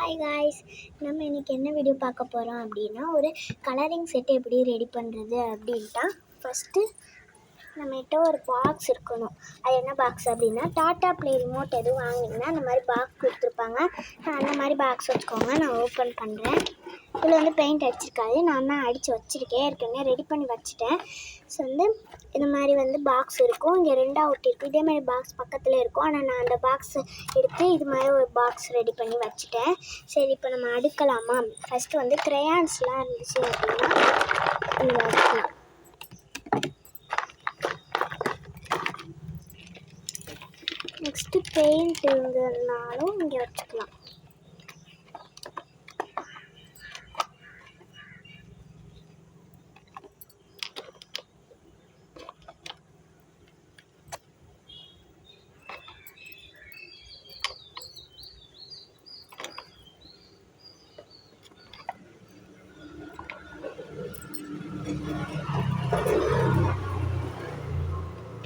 Hi guys, நம்ம இன்றைக்கி என்ன வீடியோ பார்க்க போகிறோம் அப்படின்னா, ஒரு கலரிங் செட் எப்படி ரெடி பண்ணுறது அப்படின்ட்டா. ஃபஸ்ட்டு நம்மகிட்ட ஒரு பாக்ஸ் இருக்கணும். அது என்ன பாக்ஸ் அப்படின்னா, டாட்டா ப்ளே ரிமோட் எதுவும் வாங்கினீங்கன்னா அந்த மாதிரி பாக்ஸ் கொடுத்துருப்பாங்க. அந்த மாதிரி பாக்ஸ் வச்சுக்கோங்க. நான் ஓப்பன் பண்ணுறேன். இதில் பெயிண்ட் அடிச்சிருக்காது, நான் தான் அடித்து வச்சுருக்கேன். ஏற்கனவே ரெடி பண்ணி வச்சுட்டேன். ஸோ இந்த மாதிரி பாக்ஸ் இருக்கும். இங்கே 2ஆக ஒட்டியிருக்கும். இதேமாதிரி பாக்ஸ் பக்கத்தில் இருக்கும். ஆனால் நான் அந்த பாக்ஸ் எடுத்து இது மாதிரி ஒரு பாக்ஸ் ரெடி பண்ணி வச்சுட்டேன். சரி, இப்போ நம்ம அடுக்கலாமா? ஃபஸ்ட்டு க்ரையான்ஸ்லாம் இருந்துச்சு அப்படின்னா இங்கே வச்சுக்கலாம். நெக்ஸ்ட்டு பெயிண்ட் இருந்ததுனாலும் இங்கே வச்சுக்கலாம்.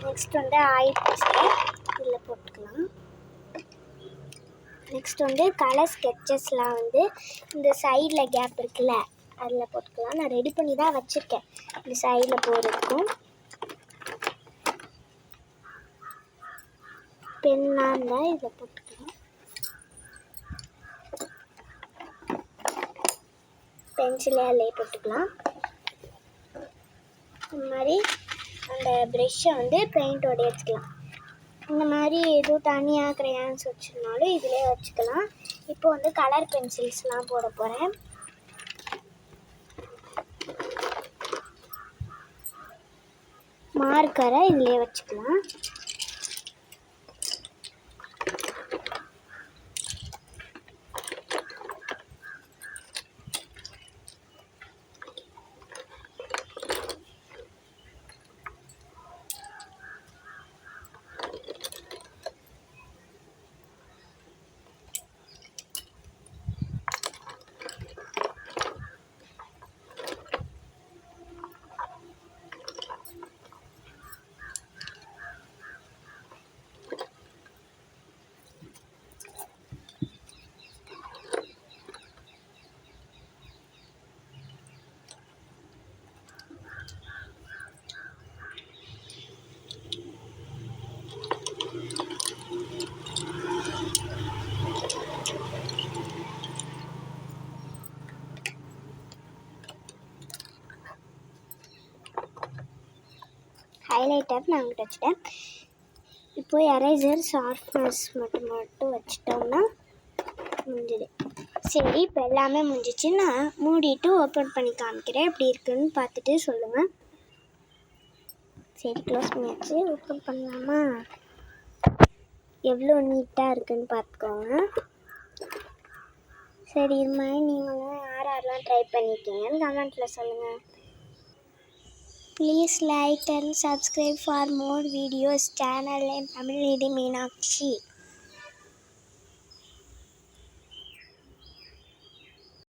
நெக்ஸ்ட் ஆயில் பேஸ்ட்டு இதில் போட்டுக்கலாம். நெக்ஸ்ட் கலர் ஸ்கெட்சஸ்லாம் இந்த சைடில் கேப் இருக்குல்ல, அதில் போட்டுக்கலாம். நான் ரெடி பண்ணி தான் வச்சுருக்கேன் இந்த சைடில் போகிறதுக்கும். பென்லாம் இருந்தால் இதில் போட்டுக்கலாம். பென்சிலே அதிலே போட்டுக்கலாம். இந்த மாதிரி அந்த ப்ரெஷ்ஷை பெயிண்டோட எடுத்துக்கலாம். இந்த மாதிரி எதுவும் தனியாக க்ரையான்ஸ் வச்சுருந்தாலும் இதிலே வச்சுக்கலாம். இப்போ கலர் பென்சில்ஸ்லாம் போட போகிறேன். மார்க்கரை இதிலே வச்சுக்கலாம். ஹைலைட்டர் நான் அங்கிட்ட வச்சுட்டேன். இப்போ எரேசர் ஷார்ப்னஸ் மட்டும் வச்சிட்டோம்னா முடிஞ்சுது. சரி, இப்போ எல்லாமே முடிஞ்சிச்சு. நான் மூடிட்டு ஓப்பன் பண்ணி காமிக்கிறேன். எப்படி இருக்குன்னு பார்த்துட்டு சொல்லுங்கள். சரி, க்ளோஸ் பண்ணியாச்சு. ஓப்பன் பண்ணலாமா? எவ்வளோ நீட்டாக இருக்குதுன்னு பார்த்துக்கோங்க. சரி, இது மாதிரி நீங்களும் யாரெல்லாம் ட்ரை பண்ணியிருக்கீங்கன்னு கமெண்ட்டில் சொல்லுங்கள். Please like and subscribe for more videos. Channel name Tamil Nidhi Meenakshi.